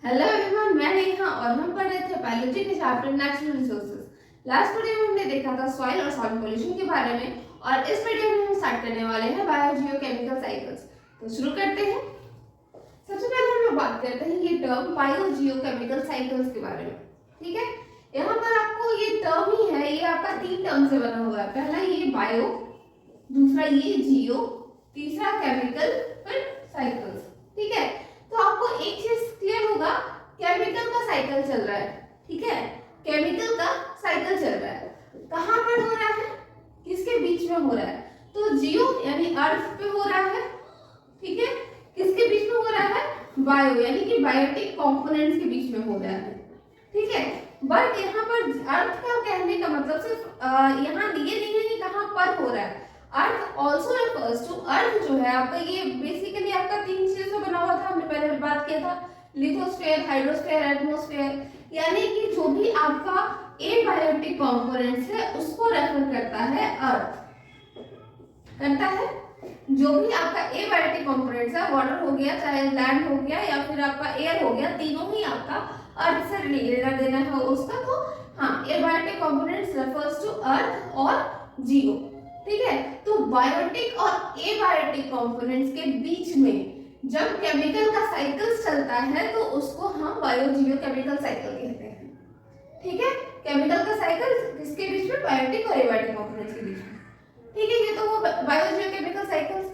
Hello everyone, मैं नेहा और हम पढ़ रहे थे बायोलॉजी के chapter natural resources. Last video में हमने देखा था सॉइल और सॉइल पोल्यूशन के बारे में और इस वीडियो में हम स्टार्ट करने वाले हैं बायोजियोकेमिकल साइकिल्स। तो शुरू करते हैं। सबसे पहले हम लोग बात करते हैं ये टर्म बायोजियोकेमिकल साइकिल्स के बारे में। ठीक है, यहाँ पर आपको ये टर्म ही है, ये आपका तीन टर्म से बना हुआ है। पहला ये बायो, दूसरा ये जियो, तीसरा केमिकल, फिर साइकिल्स। ठीक है, तो आपको एक चीज क्लियर होगा, केमिकल का साइकिल चल रहा है। ठीक है, केमिकल का साइकिल चल रहा है। कहाँ पर हो रहा है, किसके बीच में हो रहा है? तो जियो यानी अर्थ पे हो रहा है। ठीक है, किसके बीच में हो रहा है? बायो यानी कि बायोटिक कंपोनेंट्स के बीच में हो रहा है। ठीक है, बट यहाँ पर अर्थ का कहने का मतलब सिर्फ यहाँ ये नहीं है कि कहाँ पर हो रहा है। अर्थ ऑल्सो रेफर्स टू, अर्थ जो है आपका ये बेसिकली आपका तीन चीजों से बना हुआ था, हमने पहले बात किया था, लिथोस्फेयर, हाइड्रोस्फेयर, एटमॉस्फेयर। यानी कि जो भी आपका एबायोटिक कंपोनेंट्स है उसको रेफर करता है अर्थ, करता है। जो भी आपका एबायोटिक कंपोनेंट्स है, वाटर हो गया, चाहे लैंड हो गया या फिर आपका एयर हो गया, तीनों ही आपका अर्थ से लेना देना है उसका। तो हाँ, abiotic components refers to earth और जियो। ठीक है, तो बायोटिक और एबायोटिक कंपोनेंट्स के बीच में जब केमिकल का साइकिल चलता है तो उसको हम बायोजियोकेमिकल साइकिल कहते हैं। ठीक है, केमिकल का साइकिल किसके बीच में? बायोटिक और एबायोटिक कंपोनेंट्स के बीच में। ठीक है, ये तो वो बायोजियोकेमिकल साइकिल्स।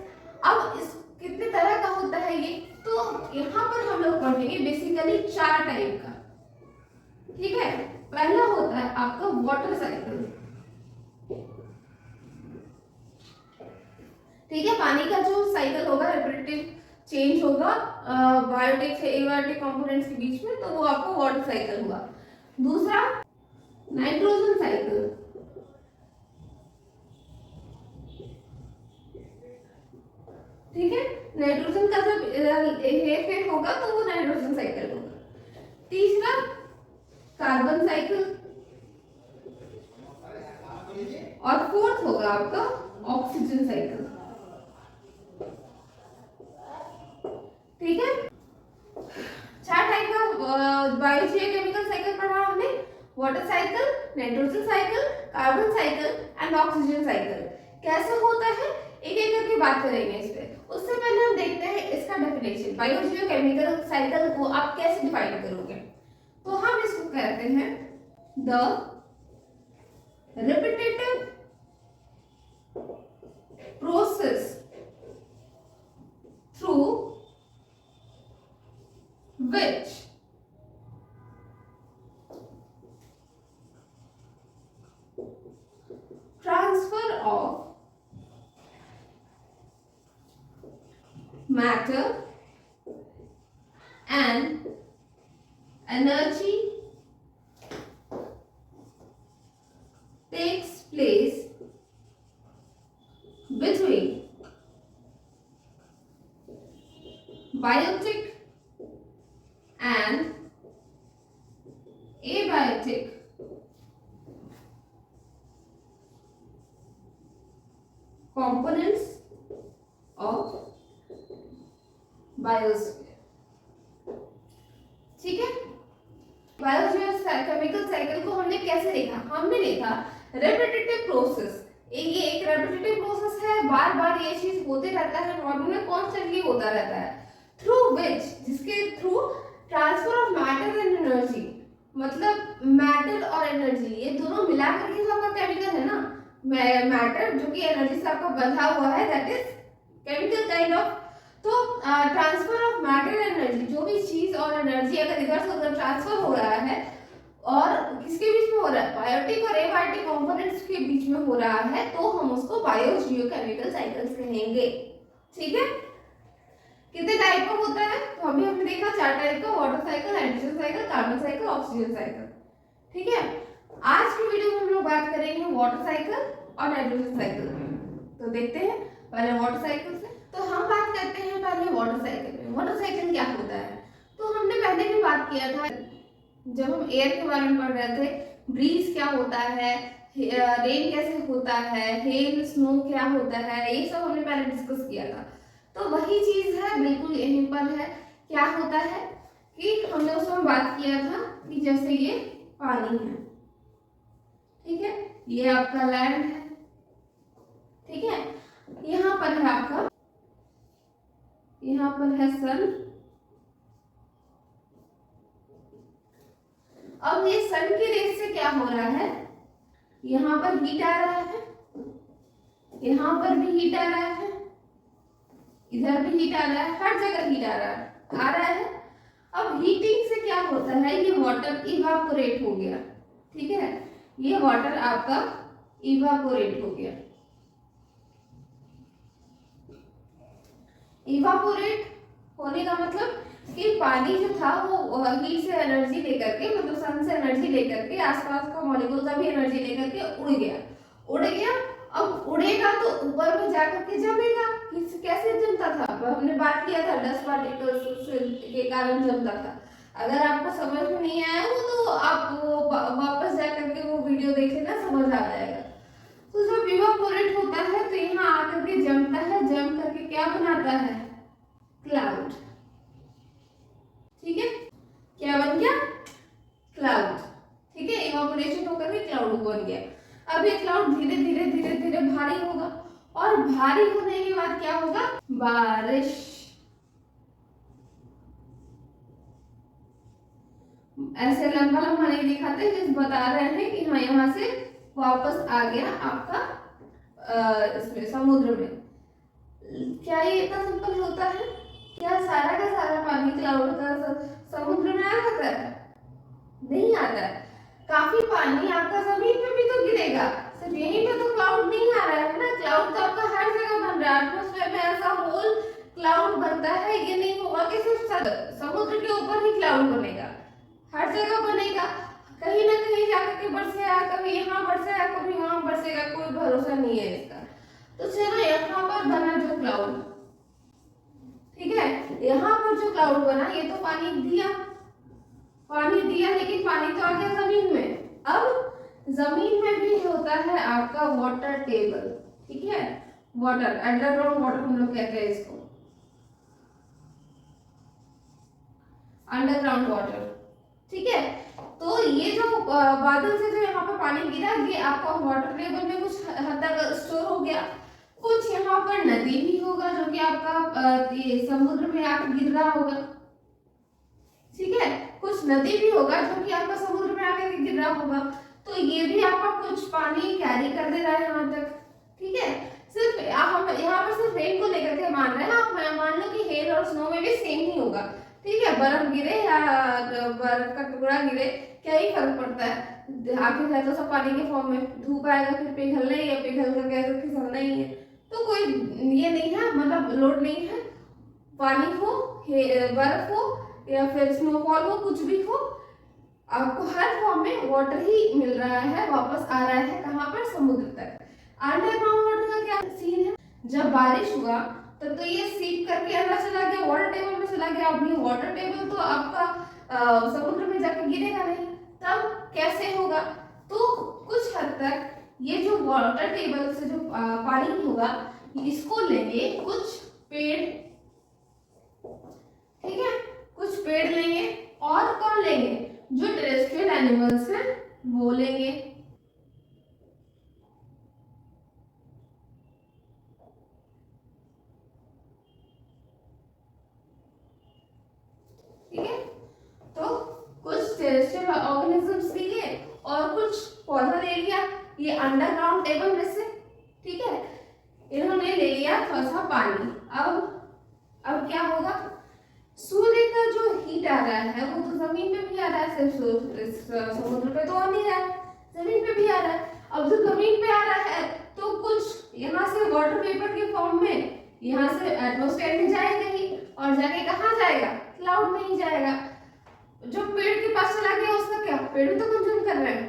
अब इस कितने तरह का होता है ये, तो यहाँ पर हम लोग पढ़ेंगे बेसिकली चार टाइप का। ठीक है, पहला होता है आपका वाटर साइकिल। ठीक है, पानी का जो साइकिल होगा, रेपिटेटिव चेंज होगा बायोटिक से एबायोटिक कंपोनेंट्स के बीच में, तो वो आपको वाटर साइकिल हुआ। दूसरा नाइट्रोजन साइकिल। ठीक है, नाइट्रोजन का जब हेर फेर होगा तो वो नाइट्रोजन साइकिल होगा। तीसरा कार्बन साइकिल और फोर्थ होगा आपका ऑक्सीजन साइकिल। ठीक है, चार टाइप का बायोजियोकेमिकल साइकिल पढ़ा हमने, water cycle, nitrogen cycle, carbon cycle and oxygen cycle. कैसे होता है एक एक करके बात करेंगे इस पे। उससे पहले हम देखते हैं इसका डेफिनेशन, बायोजियोकेमिकल साइकिल को आप कैसे डिफाइन करोगे। तो हम इसको कहते हैं the repetitive process through which transfer of matter and energy takes place between biotic and abiotic components of biosphere। ठीक है, बायोजियोकेमिकल साइकिल को हमने कैसे देखा? हमने देखा रेपिटेटिव प्रोसेस, ये एक रेपिटेटिव प्रोसेस है, बार बार ये चीज होते रहता है, नॉर्मली कॉन्स्टेंटली होता रहता है। थ्रू विच, जिसके through transfer of matter and energy, मतलब मैटर और एनर्जी ये दोनों मिला करके जो आपका केमिकल है ना, मैटर जो कि एनर्जी से आपका बंधा हुआ है, that is chemical kind of. तो ट्रांसफर ऑफ मैटर एनर्जी, जो भी चीज और एनर्जी अगर इधर से उधर ट्रांसफर हो रहा है और किसके बीच में हो रहा है? बायोटिक और एबायोटिक कंपोनेंट्स के बीच में हो रहा है, तो हम उसको बायोजियोकेमिकल साइकिल्स कहेंगे। ठीक है, कितने टाइप का होता है? तो अभी हमने देखा चार टाइप का, water cycle, nitrogen cycle, carbon cycle, oxygen cycle. ठीक है, आज की वीडियो में हम लोग बात करेंगे वाटर साइकिल और नाइट्रोजन साइकिल। तो देखते हैं पहले वाटर साइकिल से। तो हम बात करते हैं पहले वाटर साइकिल में। वाटर साइकिल क्या होता है? तो हमने पहले भी बात किया था जब हम एयर के बारे में पढ़ रहे थे, ब्रीज क्या होता है, रेन कैसे होता है, हेल स्नो क्या होता है, ये सब हमने पहले डिस्कस किया था। तो वही चीज है, बिल्कुल यहीं पर है। क्या होता है कि हमने उसमें बात किया था कि जैसे ये पानी है, ठीक है, ये आपका लैंड है, ठीक है, यहाँ पर है आपका, यहाँ पर है सन। अब ये सन की रेस से क्या हो रहा है, यहाँ पर हीट आ रहा है, यहाँ पर भी हीट आ रहा है, इधर भी हीट आ रहा है, हर जगह हीट आ रहा है। अब हीटिंग से क्या होता है, ये वाटर इवापोरेट हो गया, ठीक है, ये वाटर आपका इवापोरेट हो गया। इवापोरेट होने का मतलब कि पानी जो था वो हीट से एनर्जी लेकर के, मतलब सन से एनर्जी लेकर के, आसपास का मॉलिक्यूल का भी एनर्जी लेकर के उड़ गया। अब उड़ेगा तो ऊपर में जाकर के जमेगा। कैसे जमता था, हमने बात किया था, डस्ट पार्टिकल्स के कारण जमता था। अगर आपको समझ में नहीं आया हो तो आप वो वापस जाकर के वो वीडियो देख लेना, समझ आ जाएगा। तो जब इवापोरेट होता है तो यहाँ आकर के जमता है, जम करके क्या बनाता है, क्लाउड, ठीक है, क्या बन गया, क्लाउड, ठीक है, इवापोरेशन होकर के क्लाउड बन गया। अब ये क्लाउड धीरे धीरे धीरे धीरे भारी होगा, और भारी होने के बाद क्या होगा, बारिश। ऐसे लंबा लंबा नहीं दिखाते, जिस बता रहे हैं कि हाँ यहाँ से वापस आ गया आपका इसमें समुद्र में। क्या ये इतना सिंपल होता है, क्या सारा का सारा पानी क्लाउड का समुद्र में आ जाता है, नहीं आता है। काफी पानी आपका जमीन पे भी तो गिरेगा, सिर्फ यहीं पे तो क्लाउड नहीं आ रहा है ना, क्लाउड तो आपका हर जगह बन रहा है। एटमॉस्फेयर में ऐसा होल क्लाउड बनता है, ये नहीं होगा कि सिर्फ समुद्र के ऊपर ही क्लाउड बनेगा, हर जगह बनेगा, कहीं ना कहीं जाकर के बरसेगा, कभी यहाँ बरसेगा, कभी वहां बरसेगा, कोई भरोसा नहीं है इसका। तो चलो यहाँ पर बना जो क्लाउड, ठीक है, यहाँ पर जो क्लाउड बना, ये तो पानी दिया, लेकिन पानी तो आ गया जमीन में। अब जमीन में भी होता है आपका वाटर टेबल, ठीक है, वाटर, अंडरग्राउंड वाटर हम लोग कहते हैं इसको, अंडरग्राउंड वाटर, ठीक है। तो ये जो बादल से जो यहाँ पर पानी गिरा, ये आपका वाटर टेबल में कुछ हद तक स्टोर हो गया। कुछ यहाँ पर नदी भी होगा जो कि आपका समुद्र में आकर गिर रहा होगा, ठीक है, कुछ नदी भी होगा जो कि आपका समुद्र में आकर गिर रहा होगा। तो ये भी आपका कुछ पानी कैरी कर दे रहा है यहाँ तक, ठीक है। सिर्फ हम यहाँ पर सिर्फ रेन को लेकर के मान रहे हैं, आप मान लो कि हेल और स्नो में भी सेम ही होगा, ठीक है, बर्फ गिरे या बर्फ का टुकड़ा गिरे, क्या ही फर्क पड़ता है, आखिर है तो सब पानी के फॉर्म में, धूप आएगा फिर पिघलना ही है, पिघल कर कैसे फिसलना ही है, तो कोई ये नहीं है, मतलब लोड नहीं है, पानी हो, बर्फ हो या फिर स्नोफॉल हो, कुछ भी हो, आपको हर फॉर्म में वाटर ही मिल रहा है, वापस आ रहा है कहाँ पर, समुद्र तक। अंडरग्राउंड वाटर का क्या सीन है, जब बारिश हुआ तब तो ये सीप करके अंदर चला गया, वाटर टेबल में चला गया। अब ये वाटर टेबल तो आपका समुद्र में जाकर गिरेगा नहीं, तब कैसे होगा, तो कुछ हद तक ये जो वाटर टेबल से जो पानी होगा, इसको लेंगे कुछ पेड़, ठीक है, कुछ पेड़ लेंगे, और कौन लेंगे, जो टेरेस्ट्रियल एनिमल्स हैं वो लेंगे, ठीक है। तो कुछ टेरेस्ट्रियल ऑर्गेनिजम्स लिए और कुछ पौधा ले लिया, ये अंडरग्राउंड टेबल में से, ठीक है, इन्होंने ले लिया थोड़ा सा पानी। अब क्या होगा, सूर्य का जो हीट आ रहा है वो तो जमीन पे भी आ रहा है, सिर्फ समुद्र पे तो आ नहीं रहा है, जमीन पे भी आ रहा है। अब जो जमीन पे आ रहा है तो कुछ यहाँ से वाटर वेपर के फॉर्म में यहाँ से एटमॉस्फेयर में जाएगा ही, और जाके कहाँ जाएगा, क्लाउड में ही जाएगा। जो पेड़ के पास चला गया उसका क्या, पेड़ तो कंज्यूम कर रहे हैं,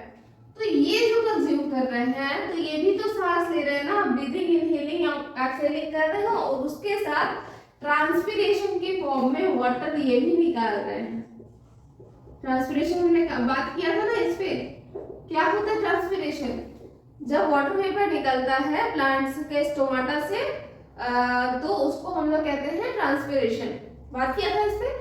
तो ये जो कंज्यूम कर रहे हैं तो ये भी तो सांस ले रहे हैं ना, ब्रीदिंग, इनहेलिंग, एक्सहेलिंग कर रहे हैं, और उसके साथ ट्रांसपिरेशन के फॉर्म में वाटर ये भी निकाल रहे हैं। ट्रांसपिरेशन हमने बात किया था ना, इस पे क्या होता है ट्रांसपिरेशन, जब वाटर वेपर निकलता है प्लांट्स के स्टोमाटा से, तो उसको हम लोग कहते हैं ट्रांसपिरेशन, बात किया था इस पे।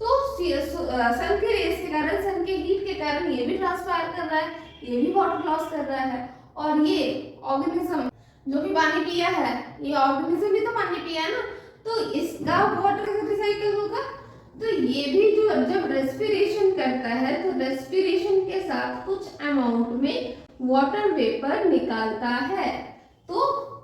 तो सन के रेस के कारण, सन के हीट के कारण ये भी ट्रांसफायर कर रहा है, ये भी वाटर लॉस कर रहा है। और ये ऑर्गेनिज्म जो भी पानी पिया है, ये ऑर्गेनिज्म भी तो पानी पिया है ना, तो इसका वाटर कैसे रिसाइकल होगा? तो ये भी जो जब रेस्पिरेशन करता है तो रेस्पिरेशन के साथ कुछ अमाउंट में वाटर वेपर निकालता है, तो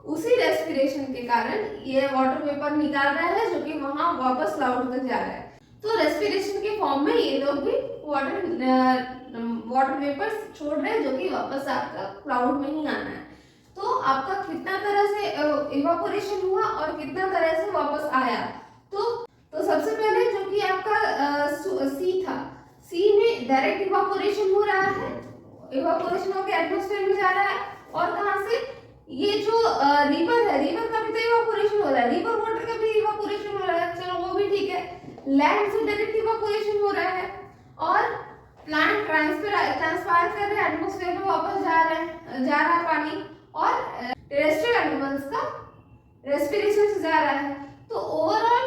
उसी रेस्पिरेशन के कारण ये वाटर वेपर निकाल रहा है जो कि वहां वापस क्लाउड तक जा रहा है। तो रेस्पिरेशन के फॉर्म में ये लोग भी वाटर वेपर छोड़ रहे हैं जो कि वापस आपका क्लाउड में ही आना है। तो आपका कितना तरह से इवापोरेशन हुआ और कितना तरह से वापस आया। तो सबसे पहले जो कि आपका सी था, सी में डायरेक्ट इवापोरेशन हो रहा है, इवापोरेशन होकर एटमॉस्फेयर में जा रहा है। और कहां से? ये जो रिवर है, रिवर का भी तो इवापोरेशन हो रहा है, रिवर वाटर का भी इवापोरेशन हो रहा है, चलो वो भी ठीक है। लैंड से डायरेक्ट इवापोरेशन हो रहा है और प्लांट ट्रांसफायर कर रहे हैं, एटमॉस्फेयर में वापस जा रहा है पानी। और टेरेस्ट्रियल एनिमल्स का रेस्पिरेशन से जा रहा है। तो ओवरऑल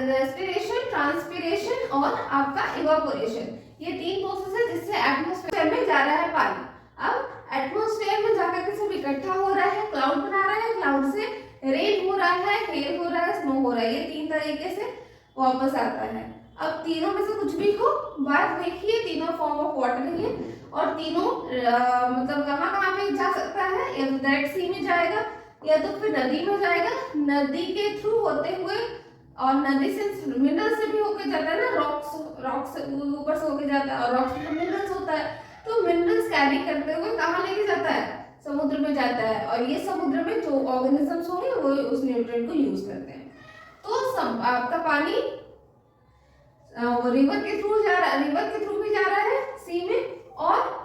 रेस्पिरेशन, ट्रांसपिरेशन और आपका इवापोरेशन, ये तीन प्रोसेस है जिससे एटमॉस्फेयर में जा रहा है पानी। अब एटमॉस्फेयर में जाकर के सब इकट्ठा हो रहा है, क्लाउड बना रहा है, क्लाउड से रेन हो रहा है, हेल हो रहा है, स्नो हो रहा है, ये तीन तरीके से वापस आता है। अब तीनों में से कुछ भी हो, बात देखिए, तीनों फॉर्म ऑफ वाटर ही है और तीनों मतलब कहाँ पे जा सकता है, या तो डायरेक्ट सी में जाएगा या तो फिर नदी में जाएगा। नदी के थ्रू होते हुए, और नदी से मिनरल से भी होके जाता है ना, रॉक्स ऊपर से होके जाता है और रॉक्स में मिनरल्स होता है, तो मिनरल्स कैरी करते हुए कहाँ लेके जाता है? समुद्र में जाता है। और ये समुद्र में जो ऑर्गेनिजम्स होंगे वो उस न्यूट्रिएंट को यूज करते हैं। तो आपका पानी रिवर के थ्रू जा रहा है, रिवर के थ्रू भी जा रहा है सी में, और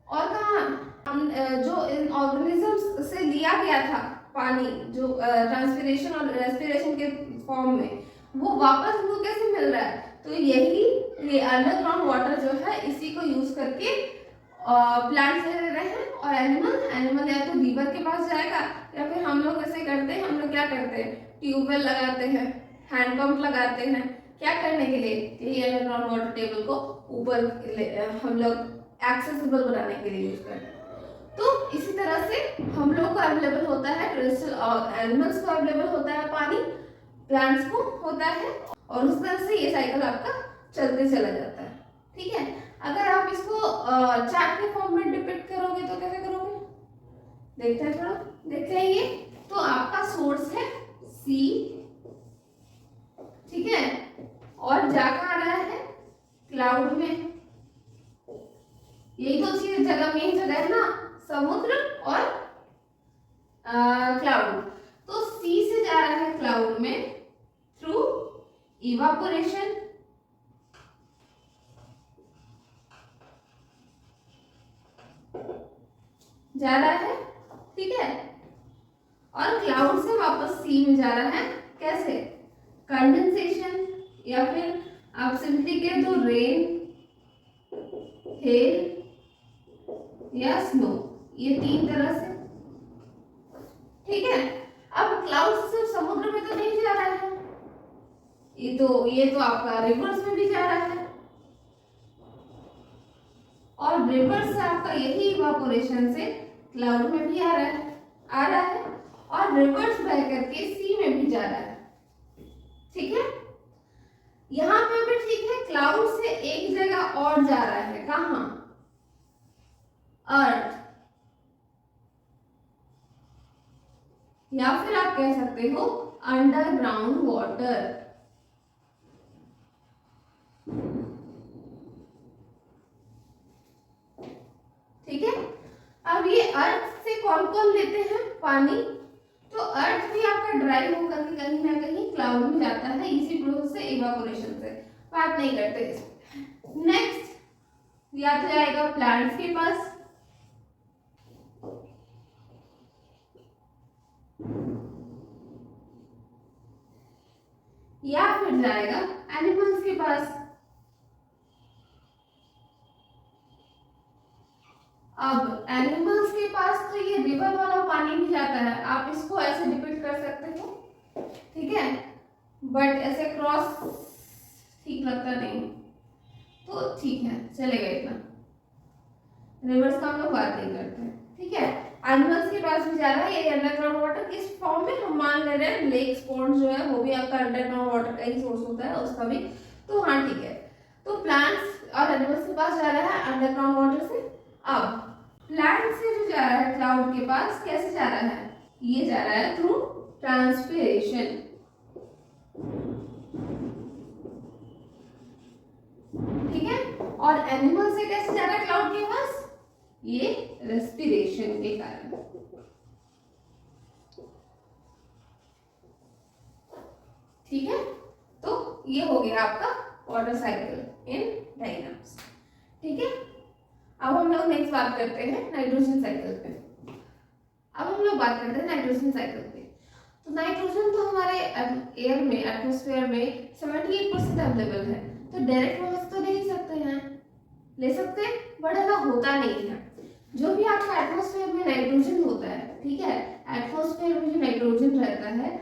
कहाँ जो इन ऑर्गेनिजम्स से लिया गया था पानी, जो ट्रांसपिरेशन और रेस्पिरेशन के फॉर्म में, वो वापस उनको कैसे मिल रहा है? तो यही ये अंडरग्राउंड वाटर जो है, इसी को यूज करके प्लांट्स ले रहे हैं। और एनिमल या तो रिवर के पास जाएगा, या फिर हम लोग ऐसे करते हैं, हम लोग क्या करते हैं, ट्यूबवेल लगाते हैं, हैंडपंप लगाते हैं, क्या करने के लिए? यही अंडरग्राउंड वाटर टेबल को ऊपर हम लोग एक्सेसिबल बनाने के लिए यूज करते हैं। तो इसी तरह से हम लोग को अवेलेबल होता है, एनिमल्स को अवेलेबल होता है पानी, प्लांट्स को होता है, और उस तरह से ये साइकिल आपका चलते चला जाता है। ठीक है, अगर आप इसको चार्ट के फॉर्म में डिपिक्ट करोगे तो कैसे करोगे? देखते हैं, थोड़ा देखते हैं। ये तो आपका सोर्स है सी, ठीक है, और जा कहाँ रहा है? क्लाउड में। यही तो चीज जगह, मेन जगह है ना, समुद्र और क्लाउड। तो सी से जा रहा है क्लाउड में थ्रू इवापोरेशन, जा रहा है, ठीक है, और क्लाउड से वापस सी में जा रहा है। कैसे? कंडेंसेशन, या फिर आप सिंपली कह दो रेन, हेल या स्नो, ये तीन तरह से। ठीक है, अब क्लाउड सिर्फ समुद्र में तो नहीं जा रहा है, ये तो आपका रिवर्स में भी जा रहा है, और रिवर्स से आपका यही इवापोरेशन से क्लाउड में भी आ रहा है, और रिवर्स बह करके सी में भी जा रहा है। ठीक है, यहाँ पे भी ठीक है, क्लाउड से एक जगह और जा रहा है, कहाँ? अर्थ, या फिर आप कह सकते हो अंडरग्राउंड वाटर। ठीक है, अब ये अर्थ से कौन कौन लेते हैं पानी? तो अर्थ भी आपका ड्राई होकर के कहीं ना कहीं क्लाउड में जाता है, इसी प्रोसेस से, इवापोरेशन से। बात नहीं करते इस। नेक्स्ट या तो जाएगा प्लांट्स के पास, या फिर जाएगा एनिमल्स के पास। अब एनिमल्स के पास तो ये रिवर वाला पानी भी जाता है, आप इसको ऐसे डिपिक्ट कर सकते हो, ठीक है, बट ऐसे क्रॉस, ठीक लगता नहीं तो ठीक है, चलेगा इतना। रिवर्स का हम लोग बात नहीं करते हैं, ठीक है। एनिमल्स के पास भी जा रहा है ये अंडरग्राउंड वाटर किस फॉर्म में, हम मान ले रहे हैं लेक्स पॉन्ड जो है वो भी आपका अंडरग्राउंड वाटर का ही सोर्स होता है, उसका भी, तो हाँ ठीक है। तो प्लांट्स और एनिमल्स के पास जा रहा है अंडरग्राउंड वाटर से। अब प्लांट से जो जा रहा है क्लाउड के पास, कैसे जा रहा है, ये जा रहा है थ्रू ट्रांसपिरेशन, ठीक है। और एनिमल से कैसे जा रहा है क्लाउड के पास, ये रेस्पिरेशन के कारण, ठीक है। तो ये हो गया आपका वाटर साइकिल इन डायग्राम्स, ठीक है। अब हम लोग नेक्स्ट बात करते हैं नाइट्रोजन साइकिल पे। अब हम लोग बात करते हैं नाइट्रोजन साइकिल पे। तो नाइट्रोजन तो हमारे एयर में, एटमॉस्फेयर में 78% अवेलेबल है, तो डायरेक्ट हम तो ले ही सकते हैं, ले सकते हैं, बट ऐसा होता नहीं है। जो भी आपका एटमॉस्फेयर में नाइट्रोजन होता है, ठीक है, एटमॉस्फेयर में जो नाइट्रोजन रहता है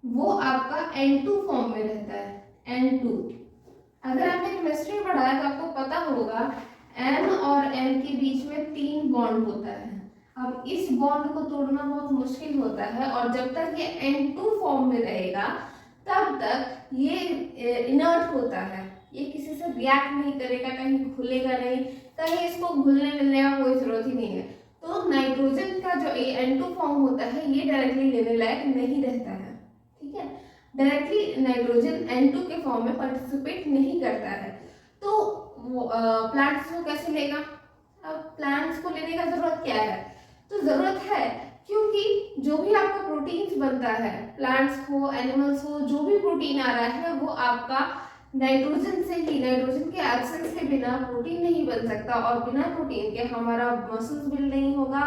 वो आपका N2 फॉर्म में रहता है, N2। अगर आपने केमिस्ट्री पढ़ा है तो आपको पता होगा N और N के बीच में 3 बॉन्ड होता है। अब इस बॉन्ड को तोड़ना बहुत मुश्किल होता है, और जब तक ये N2 फॉर्म में रहेगा तब तक ये इनर्ट होता है, ये किसी से रिएक्ट नहीं करेगा, कहीं घुलेगा नहीं, कहीं इसको घुलने मिलने का कोई जरूरत ही नहीं है। तो नाइट्रोजन का जो N2 फॉर्म होता है ये डायरेक्टली लेने लायक नहीं रहता है, ठीक है। डायरेक्टली नाइट्रोजन N2 के फॉर्म में पार्टिसिपेट नहीं करता है। तो प्लांट्स को कैसे लेगा, अब प्लांट्स को लेने का जरूरत क्या है, तो जरूरत है क्योंकि जो भी आपका प्रोटीन्स बनता है, प्लांट्स हो एनिमल्स हो, जो भी प्रोटीन आ रहा है वो आपका नाइट्रोजन से ही, नाइट्रोजन के एब्सेंस के बिना प्रोटीन नहीं बन सकता, और बिना प्रोटीन के हमारा मसल्स बिल्ड नहीं होगा।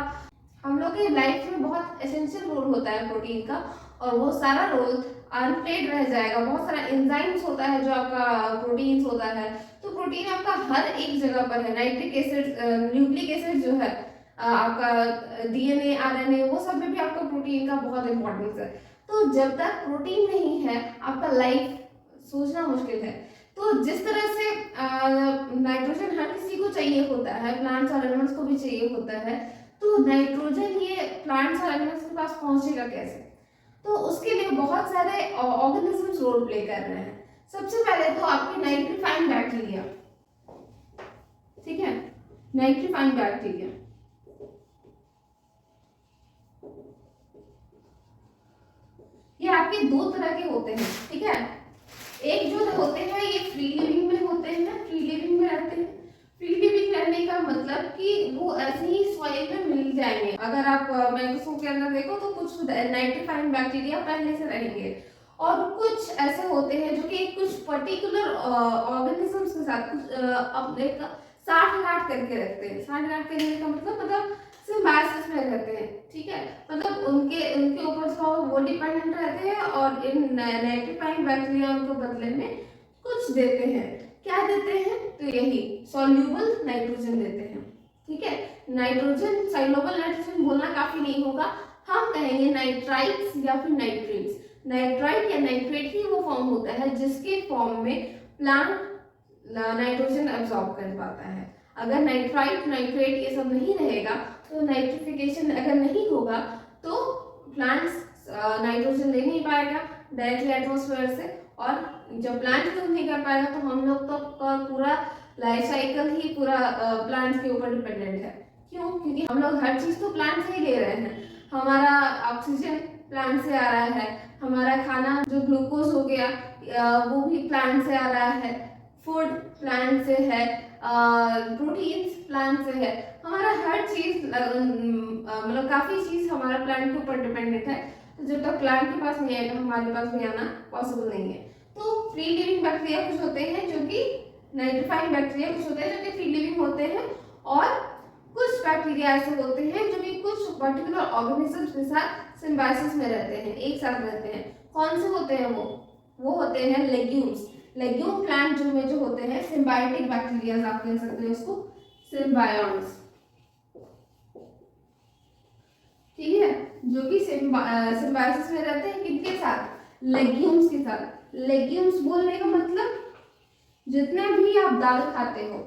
हम लोग के लाइफ में बहुत एसेंशियल रोल होता है प्रोटीन का, और वो सारा रोल अनप्लेड रह जाएगा। बहुत सारा एंजाइम्स होता है जो आपका प्रोटीन्स होता है, तो प्रोटीन आपका हर एक जगह पर है। नाइट्रिक एसिड, न्यूक्लिक एसिड जो है आपका, DNA RNA, वो सब में भी आपका प्रोटीन का बहुत इंपॉर्टेंस है। तो जब तक प्रोटीन नहीं है आपका लाइफ सोचना मुश्किल है। तो जिस तरह से नाइट्रोजन हर किसी को चाहिए होता है, प्लांट्स और एनिमल्स को भी चाहिए होता है, तो नाइट्रोजन ये प्लांट्स और एनिमल्स के पास पहुंचेगा कैसे, तो उसके लिए बहुत सारे ऑर्गेनिजम्स रोल प्ले कर रहे हैं। सबसे पहले तो आपके नाइट्रीफाइंग बैक्टीरिया, ठीक है, नाइट्रीफाइंग बैक्टीरिया, ये आपके 2 तरह के होते हैं, ठीक है। एक जो होते हैं ये फ्री लिविंग में होते हैं, फ्री लिविंग में रहते हैं। फ्री लिविंग रहने का मतलब कि वो ऐसे ही सॉइल में मिल जाएंगे। अगर आप माइक्रोस्कोप के अंदर देखो तो कुछ नाइट्रीफाइंग बैक्टीरिया पहले से रहेंगे, और कुछ ऐसे होते हैं जो कि कुछ पर्टिकुलर ऑर्गेनिजम्स के साथ कुछ अपने साठ-गांठ करके रखते हैं। साठ-गांठ करने का मतलब सिम्बायोसिस में रहते हैं, ठीक है, मतलब उनके ऊपर जो वो डिपेंडेंट रहते हैं, और इन नाइट्रीफाइंग बैक्टीरिया उनको बदले में कुछ देते हैं। क्या देते हैं, तो यही सॉल्यूबल नाइट्रोजन देते हैं, ठीक है। नाइट्रोजन, सॉल्यूबल नाइट्रोजन बोलना काफी नहीं होगा, हम कहेंगे नाइट्राइट्स या फिर नाइट्रेट्स। नाइट्राइट या नाइट्रेट ही वो फॉर्म होता है जिसके फॉर्म में प्लांट नाइट्रोजन एब्जॉर्ब कर पाता है। अगर नाइट्राइट, नाइट्रेट ये सब नहीं रहेगा, तो नाइट्रिफिकेशन अगर नहीं होगा तो प्लांट्स नाइट्रोजन ले नहीं पाएगा डायरेक्टली एटमॉस्फेयर से, और जब प्लांट यूज नहीं कर पाएगा तो हम लोग तो पूरा लाइफ साइकिल ही पूरा प्लांट के ऊपर डिपेंडेंट है। क्यों, क्योंकि हम लोग हर चीज तो प्लांट से ही ले रहे हैं। हमारा ऑक्सीजन प्लांट से आ रहा है, हमारा खाना जो ग्लूकोज हो गया वो भी प्लांट से आ रहा है, फूड प्लांट से है, प्रोटीन्स प्लांट से है, हमारा हर चीज मतलब काफी चीज हमारा प्लांट के ऊपर डिपेंडेंट है। तो जब तक प्लांट के पास नहीं आएगा हमारे पास भी आना पॉसिबल नहीं है। तो फ्री लिविंग बैक्टीरिया कुछ होते हैं जो कि नाइट्रीफाइंग बैक्टीरिया कुछ होते हैं जो कि फ्री लिविंग होते हैं, और कुछ बैक्टीरिया ऐसे होते हैं जो कि कुछ पर्टिकुलर ऑर्गेनिजम्स के साथ सिम्बायोसिस में रहते हैं, एक साथ रहते हैं। कौन से होते हैं वो होते हैं लेग्यूम्स। लेग्यूम प्लांट जो होते हैं सिम्बायोटिक बैक्टीरिया, आप कह सकते हैं उसको सिम्बायोन्ट्स, ठीक है, जो कि सिम्बायोसिस में रहते हैं किनके साथ, लेग्यूम्स के साथ। लेग्यूम्स बोलने का मतलब जितने भी आप दाल खाते हो,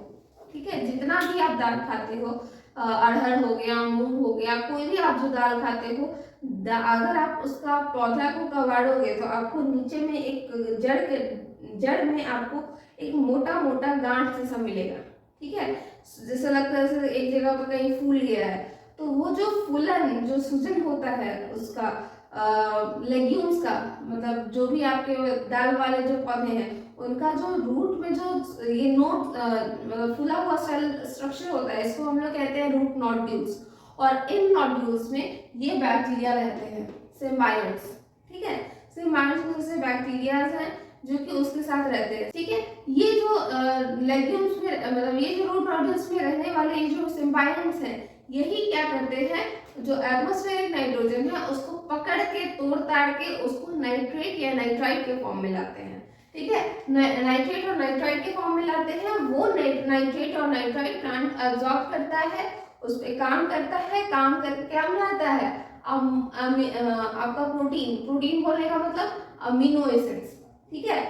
ठीक है, जितना भी आप दाल खाते हो, अरहर हो गया, मूंग हो गया, कोई भी आप जो दाल खाते हो, अगर आप उसका पौधा को कबाड़ोगे तो आपको नीचे में एक जड़ में आपको एक मोटा मोटा गांठ जैसा मिलेगा, ठीक है। जैसे लगता है जैसे एक जगह पर कहीं फूल गया है, तो वो जो फूलन जो सूजन होता है उसका लेग्यूम्स का, मतलब जो भी आपके दाल वाले जो पौधे हैं उनका जो रूट में जो ये नोड मतलब फूला हुआ सेल स्ट्रक्चर होता है, इसको हम लोग कहते हैं रूट नोड्यूल्स। और इन नोड्यूल्स में ये बैक्टीरिया रहते हैं, सिम्बायोट्स, ठीक है। सिम्बायोट्स में जैसे बैक्टीरियाज हैं जो कि उसके साथ रहते हैं, ठीक है। ये जो लेग्यूम्स में मतलब ये जो रूट नोड्यूल्स में रहने वाले ये जो सिम्बायोट्स हैं, यही क्या करते हैं, जो एटमॉस्फेरिक नाइट्रोजन है उसको पकड़ के तोड़ ताड़ के उसको नाइट्रेट या नाइट्राइट के फॉर्म में लाते हैं, ठीक है। नाइट्रेट और नाइट्राइट के फॉर्म में लाते हैं। वो नाइट्रेट और नाइट्राइट प्लांट एब्जॉर्ब करता है, उस पर काम करता है, काम करके क्या बनाता है, आपका प्रोटीन बोलने का मतलब अमीनो एसिड्स, ठीक है।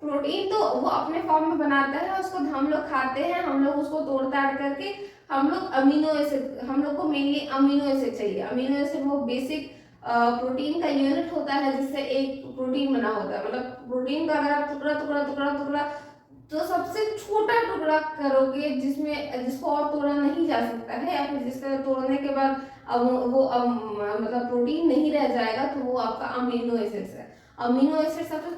प्रोटीन तो वो अपने फॉर्म में बनाता है, उसको हम लोग खाते हैं, हम लोग उसको तोड़ ताड़ करके हम लोग अमीनो एसिड, हम लोग को मेनली अमीनो एसिड चाहिए। अमीनो एसिड वो बेसिक प्रोटीन का यूनिट होता है जिससे एक प्रोटीन बना होता है। मतलब प्रोटीन का अगर आप टुकड़ा टुकड़ा टुकड़ा टुकड़ा तो सबसे छोटा टुकड़ा करोगे जिसमें जिसको और तोड़ा नहीं जा सकता है, या फिर जिसका तोड़ने के बाद मतलब प्रोटीन नहीं रह जाएगा, तो वो आपका अमीनो एसिड्स है। अमीनो एसिड सबसे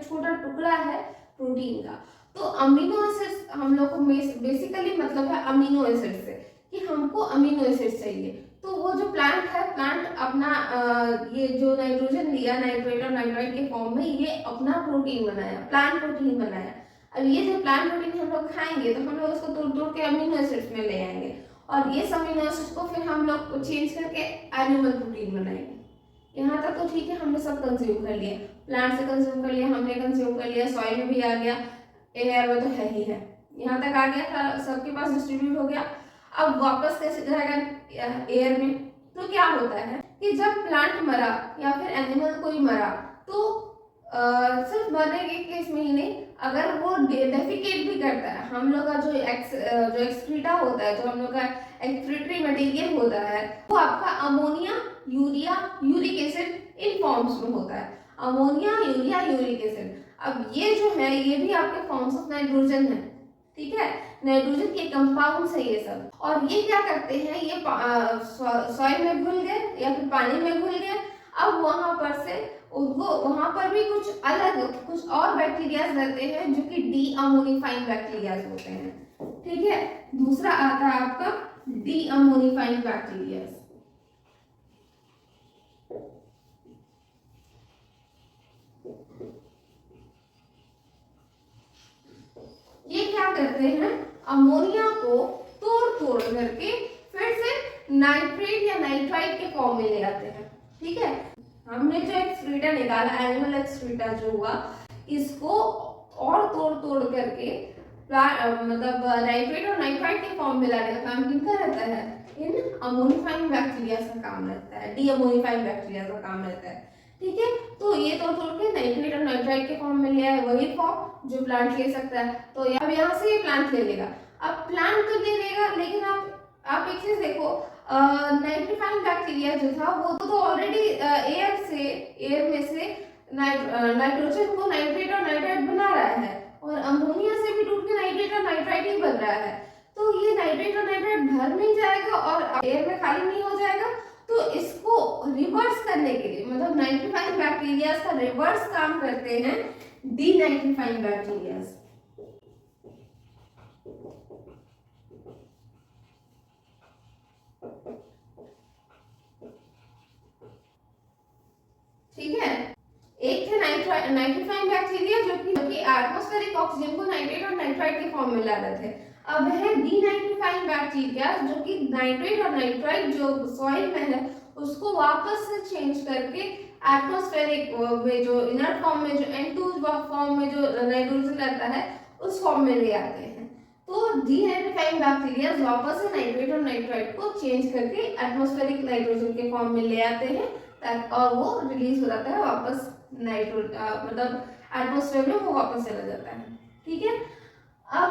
छोटा टुकड़ा है प्रोटीन का। तो अमीनो एसिड्स हम लोग को बेसिकली मतलब है अमीनो एसिड से, कि हमको अमीनो एसिड चाहिए। तो वो जो प्लांट है, प्लांट अपना ये जो नाइट्रोजन लिया नाइट्रेट और नाइट्राइट के फॉर्म में, ये अपना प्रोटीन बनाया, प्लांट प्रोटीन बनाया। अब ये जो प्लांट प्रोटीन हम लोग खाएंगे तो हम लोग उसको तोड़ तोड़ के अमीनो एसिड्स में ले आएंगे, और ये अमीनो एसिड्स को फिर हम लोग चेंज करके एनिमल प्रोटीन बनाएंगे। यहाँ तक तो ठीक है, हमने सब कंज्यूम कर लिया, प्लांट से कंज्यूम कर लिया, हमने कंज्यूम कर लिया, सॉइल में भी आ गया, एयर में तो है ही है, यहाँ तक आ गया था, सबके पास डिस्ट्रीब्यूट हो गया। अब वापस कैसे जाएगा एयर में? तो क्या होता है कि जब प्लांट मरा या फिर एनिमल कोई मरा, तो सिर्फ मरने के केस में ही नहीं, अगर वो डेफिकेट भी करता है, हम लोग का जो एक्सक्रीटा होता है, जो हम लोग का एक्सक्रीटरी मटेरियल होता है, वो आपका ammonia, urea, uric acid in forms में होता है। Ammonia, urea, uric acid. अब ये जो है ये भी आपके फॉर्म्स ऑफ नाइट्रोजन है, ठीक है, नाइट्रोजन के कंपाउंड्स है ये सब। और ये क्या करते हैं, ये सॉइल में घुल गए या फिर पानी में घुल गए। अब वहां पर से उनको वहां पर भी कुछ अलग कुछ और बैक्टीरियाज रहते हैं जो कि डी अमोनिफाइंग बैक्टीरियाज होते हैं, ठीक है। दूसरा आता है आपका डी अमोनिफाइंग बैक्टीरियाज। ये क्या करते हैं, अमोनिया को तोड़ तोड़ करके फिर से नाइट्रेट या नाइट्राइट के फॉर्म में ले आते हैं, ठीक है। हमने जो एक्सक्रीटा निकाला, एनिमल एक्सक्रीटा जो हुआ, इसको और तोड़ तोड़ करके मतलब नाइट्रेट और नाइट्राइट के फॉर्म में लाने का काम किनका रहता है, इन अमोनिफाइंग बैक्टीरिया का काम रहता है, डी अमोनिफाइंग बैक्टीरिया का काम रहता है, ठीक है। तो ये तोड़ तोड़ के नाइट्रेट और नाइट्राइट के फॉर्म में लिया है, वही फॉर्म जो प्लांट ले सकता है। तो अब यहाँ से ये प्लांट ले लेगा। अब प्लांट तो ले लेगा, लेकिन आप एक चीज देखो, नाइट्रीफाइंग बैक्टीरिया जो था वो तो ऑलरेडी एयर में से नाइट्रोजन को नाइट्रेट और नाइट्राइट बना रहा है, और अमोनिया से भी टूट के नाइट्रेट और नाइट्राइट ही बन रहा है। तो ये नाइट्रेट और नाइट्राइट भर नहीं जाएगा और एयर में खाली नहीं हो जाएगा। तो इसको रिवर्स करने के लिए, मतलब नाइट्रीफाइंग बैक्टीरिया का रिवर्स काम करते हैं डीनाइट्रीफाइंग बैक्टीरिया, ठीक है। एक थे नाइट्रीफाइंग बैक्टीरिया जो कि एटमॉस्फेरिक ऑक्सीजन को नाइट्रेट और नाइट्राइट के फॉर्म में ला रहे थे। अब है डीनाइट्रीफाइंग बैक्टीरिया जो कि नाइट्रेट और नाइट्राइट जो सॉइल में है उसको वापस से चेंज करके एटमॉस्फेरिक में जो इनर्ट फॉर्म में जो N2 फॉर्म में जो नाइट्रोजन रहता है उस फॉर्म में ले आते हैं। तो डीनाइट्रीफाइंग बैक्टीरिया वापस से नाइट्रेट और नाइट्राइट को चेंज करके एटमॉस्फेरिक नाइट्रोजन के फॉर्म में ले आते हैं, और वो रिलीज हो जाता है वापस मतलब एटमॉस्फेयर में वो वापस चला जाता है। ठीक है। अब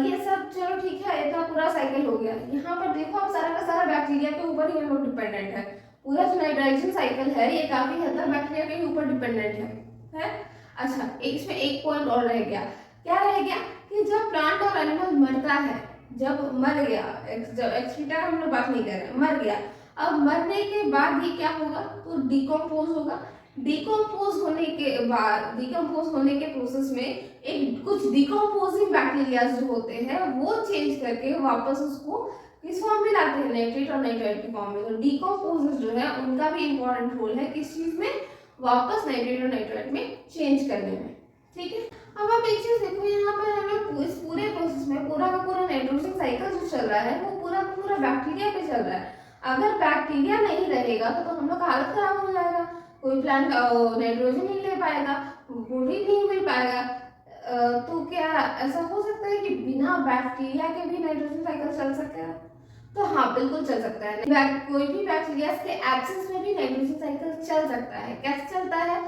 ये सब चलो ठीक है, इतना पूरा साइकिल हो गया। यहाँ पर देखो अब सारा का सारा बैक्टीरिया के ऊपर ही हम लोग डिपेंडेंट है। पूरा जो नाइट्राइजेशन साइकिल है ये काफी हद तक बैक्टीरिया के ऊपर डिपेंडेंट है। अच्छा, इसमें एक पॉइंट और रह गया। क्या रह गया कि जब प्लांट और एनिमल मरता है, जब मर गया, एक्सक्रीटा हम लोग बात नहीं कर रहे, मर गया, अब मरने के बाद ये क्या होगा, तो डिकम्पोज होगा। डिकम्पोज होने के प्रोसेस में एक कुछ डिकम्पोजिंग बैक्टीरिया जो होते हैं वो चेंज करके वापस उसको किस फॉर्म में लाते हैं, नाइट्रेट और नाइट्राइट के फॉर्म में। तो डिकम्पोजर्स जो है उनका भी इंपॉर्टेंट रोल है किस चीज में, वापस नाइट्रेट और नाइट्राइट में चेंज करने में। ठीक है। अब आप एक चीज देखो, यहाँ पर हम लोग इस पूरे प्रोसेस में पूरा का पूरा नाइट्रोजन साइकिल जो चल रहा है वो पूरा का पूरा बैक्टीरिया पे चल रहा है। अगर बैक्टीरिया नहीं रहेगा तो हम लोग का हालत खराब हो जाएगा, कोई प्लांट नाइट्रोजन नहीं ले पाएगा, प्रोटीन नहीं मिल पाएगा। तो क्या ऐसा हो सकता है कि बिना बैक्टीरिया के भी नाइट्रोजन साइकिल चल सकेगा? तो हाँ, बिल्कुल चल सकता है। कोई भी बैक्टीरिया के एब्सेंस में भी नाइट्रोजन साइकिल चल सकता है। कैसे चलता है,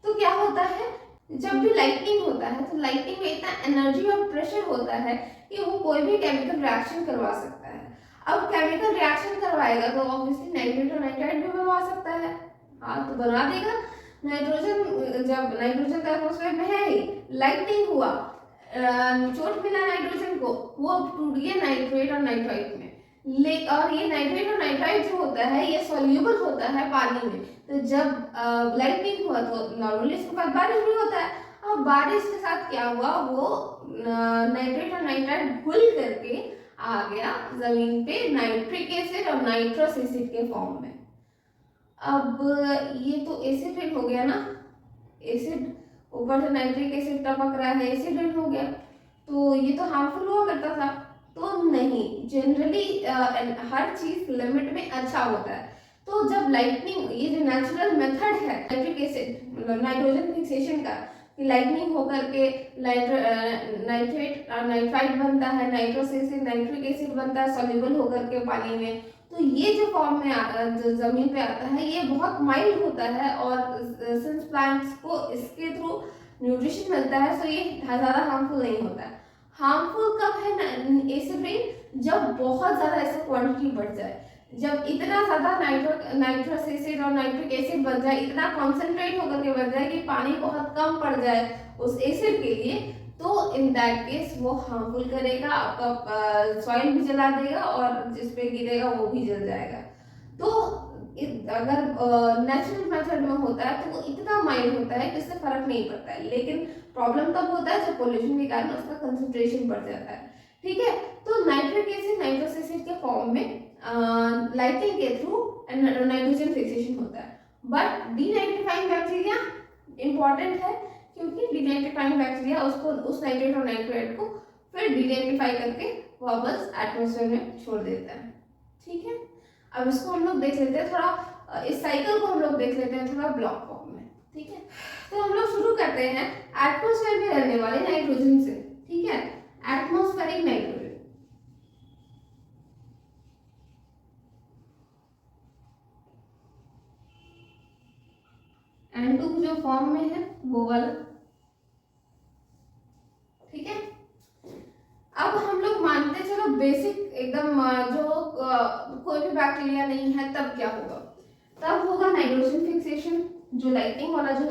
तो क्या होता है, जब भी लाइटनिंग होता है तो लाइटनिंग में इतना एनर्जी और प्रेशर होता है कि वो कोई भी केमिकल रिएक्शन करवा सकता है। अब केमिकल रिएक्शन करवाएगा तो ऑब्वियसली नाइट्रेट और नाइट्राइट भी बनवा सकता है। हाँ, तो बना देगा। नाइट्रोजन, जब नाइट्रोजन का एटमॉस्फेयर में है ही, लाइटनिंग हुआ, चोट मिला नाइट्रोजन को, वो टूट गया नाइट्रेट और नाइट्राइट में। और ये नाइट्रेट और नाइट्राइट जो होता है ये सॉल्यूबल होता है पानी में। तो जब लाइटनिंग हुआ तो नॉर्मली इसके बाद बारिश भी होता है। अब बारिश के साथ क्या हुआ, वो नाइट्रेट और नाइट्राइट घुल करके आ गया जमीन पे नाइट्रिक एसिड और नाइट्रस एसिड के फॉर्म में। अब ये तो एसिड रेन हो गया ना, एसिड ऊपर से नाइट्रिक एसिड टपक रहा है, एसिड रेन हो गया। तो ये तो हार्मफुल हुआ करता था, तो नहीं, जनरली हर चीज लिमिट में अच्छा होता है। तो जब लाइटनिंग, ये जो नेचुरल मेथड है नाइट्रिक एसिड मतलब नाइट्रोजन फिक्सेशन का, कि लाइटनिंग होकर के नाइट्रेट और नाइट्राइट बनता है, नाइट्रस एसिड नाइट्रिक एसिड बनता है सॉल्युबल होकर के पानी में। तो ये जो फॉर्म में जो जमीन पे आता है ये बहुत माइल्ड होता है, और सिंस प्लांट्स को इसके थ्रू न्यूट्रिशन मिलता है, सो ये ज़्यादा हार्मफुल नहीं होता है। हार्मफुल कब है एसिड रेन, जब बहुत ज़्यादा ऐसा क्वांटिटी बढ़ जाए, जब इतना ज़्यादा नाइट्रस एसिड और नाइट्रिक एसिड बन जाए, इतना कॉन्सेंट्रेट होकर के बन जाए कि पानी बहुत कम पड़ जाए उस एसिड के लिए, तो इन दैट केस वो हार्मफुल करेगा, आपका सॉइल भी जला देगा और जिस पे गिरेगा वो भी जल जाएगा। तो अगर नेचुरल मेथड में होता है तो वो इतना माइल्ड होता है कि इससे फर्क नहीं पड़ता है, लेकिन प्रॉब्लम तब होता है जब पोल्यूशन के कारण उसका कंसंट्रेशन बढ़ जाता है। ठीक है। तो नाइट्रिक एसिड नाइट्रस एसिड के फॉर्म में लाइटिंग के थ्रू नाइट्रोजन फिक्सेशन होता है। बट डीनाइट्रीफाइंग बैक्टीरिया इंपॉर्टेंट है, क्योंकि डीनाइट्रीफाइंग बैक्टीरिया उसको उस नाइट्रेट और नाइट्रेट को फिर डीनाइट्रीफाई करके वापस एटमॉस्फेयर में छोड़ देता है। ठीक है। अब इसको हम लोग देख लेते हैं थोड़ा, इस साइकिल को हम लोग देख लेते हैं थोड़ा ब्लॉक फॉर्म में। ठीक है। तो हम लोग शुरू करते हैं एटमॉस्फेयर में रहने वाले नाइट्रोजन से। ठीक है। एटमॉस्फेरिक नाइट्रोजन, N2 जो फॉर्म में है वो वाला। ठीक है। अब हम लोग मानते चलो बेसिक एकदम, जो कोई भी बैक्टीरिया नहीं है तब क्या होगा, तब होगा नाइट्रोजन फिक्सेशन। जो लाइटिंग वाला जो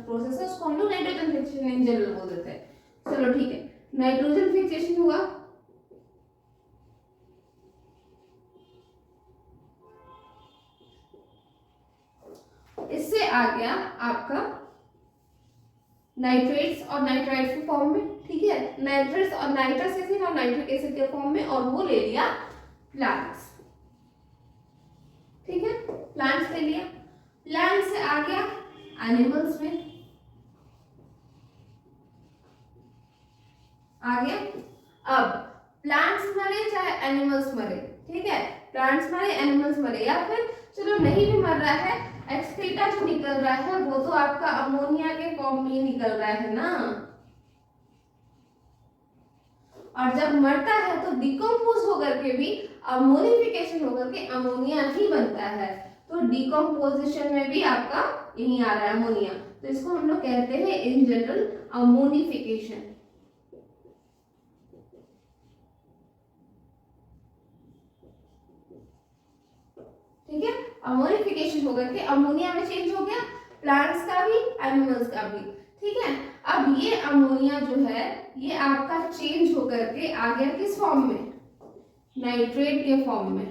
प्रोसेस है उसको हम लोग नाइट्रोजन फिक्सेशन इन जनरल बोल देते हैं। चलो ठीक है, नाइट्रोजन फिक्सेशन हुआ। इससे आ गया आपका नाइट्रेट्स और नाइट्राइट्स के फॉर्म में। ठीक है। नाइट्रेट्स और नाइट्रस एसिड और नाइट्रिक एसिड के फॉर्म में, और वो ले लिया प्लांट्स। ठीक है। प्लांट्स ले लिया, प्लांट से आ गया एनिमल्स में आ गया। अब प्लांट्स मरे चाहे एनिमल्स मरे, ठीक है, प्लांट्स मरे एनिमल्स मरे, या फिर चलो नहीं भी मर रहा है, एक्सक्रीटा जो निकल रहा है वो तो आपका अमोनिया के फॉर्म में निकल रहा है ना। और जब मरता है तो डिकम्पोज होकर के भी अमोनिफिकेशन होकर के अमोनिया ही बनता है। तो डिकम्पोजिशन में भी आपका यही आ रहा है अमोनिया। तो इसको हम लोग कहते हैं इन जनरल अमोनिफिकेशन। ठीक है, अमोनिफिकेशन होकर के अमोनिया में चेंज हो गया, प्लांट्स का भी एनिमल्स का भी। ठीक है, अब ये अमोनिया जो है ये आपका चेंज होकर के आ गया किस फॉर्म में, नाइट्रेट के फॉर्म में।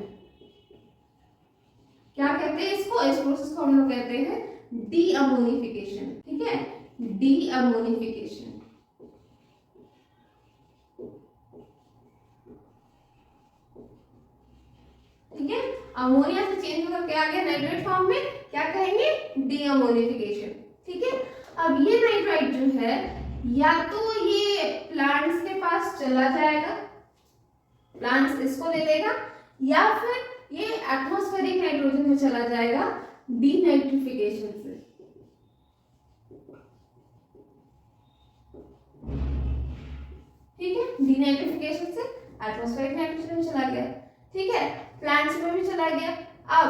क्या कहते हैं इसको, इस प्रोसेस को हम लोग कहते हैं डी अमोनिफिकेशन। ठीक है, डी अमोनिफिकेशन। ठीक है, अमोनिया से चेंज होकर के आ गया नाइट्रेट फॉर्म में, क्या कहेंगे, डी अमोनिफिकेशन। ठीक है, अब ये नाइट्राइट जो है या तो ये प्लांट्स के पास चला जाएगा, प्लांट्स इसको ले लेगा, या फिर ये एटमॉस्फेरिक नाइट्रोजन में चला जाएगा डीनाइट्रिफिकेशन से। ठीक है, डीनाइट्रिफिकेशन से एटमॉस्फेरिक नाइट्रोजन में चला गया। ठीक है, प्लांट्स में भी चला गया। अब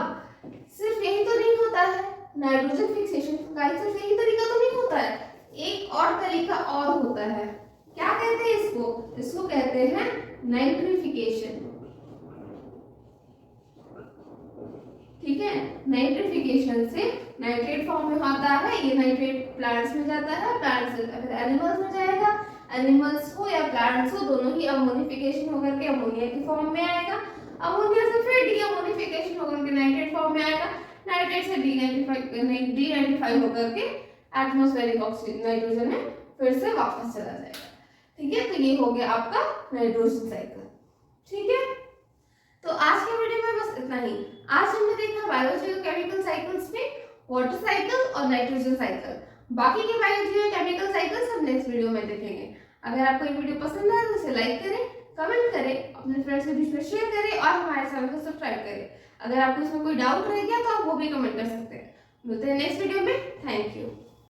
सिर्फ यही तो नहीं होता है नाइट्रोजन फिक्सेशन का, सिर्फ यही तरीका तो नहीं होता है, एक और तरीका और होता है। क्या कहते हैं इसको, इसको कहते हैं नाइट्रिफिकेशन। ठीक है, नाइट्रिफिकेशन से नाइट्रेट फॉर्म में आता है, ये नाइट्रेट प्लांट्स में जाता है, प्लांट्स से फिर एनिमल्स में जाएगा, एनिमल्स हो या प्लांट्स हो दोनों ही अमोनिफिकेशन होकर के अमोनिया की फॉर्म में आएगा, अमोनिया से फिर डी अमोनिफिकेशन होकर के नाइट्रेट फॉर्म में आएगा, नाइट्रेट से डी95 होकर के एटमॉस्फेरिक ऑक्सीजन नाइट्रोजन में फिर से वापस चला जाएगा। ठीक है, तो ये हो गया आपका नाइट्रोजन साइकिल। ठीक है, तो आज के वीडियो में बस इतना ही। आज हमने देखा बायोलॉजी और केमिकल साइकिल्स में वाटर साइकिल और नाइट्रोजन साइकिल। बाकी के बायोलॉजी और केमिकल साइकिल्स हम नेक्स्ट वीडियो में देखेंगे। अगर आपको ये वीडियो पसंद आए तो इसे लाइक करें, कमेंट करें, अपने फ्रेंड्स के बीच में शेयर करें और हमारे चैनल को सब्सक्राइब करें। अगर आपको इसमें कोई डाउट रह गया तो आप वो भी कमेंट कर सकते हैं। मिलते हैं नेक्स्ट वीडियो में। Thank you.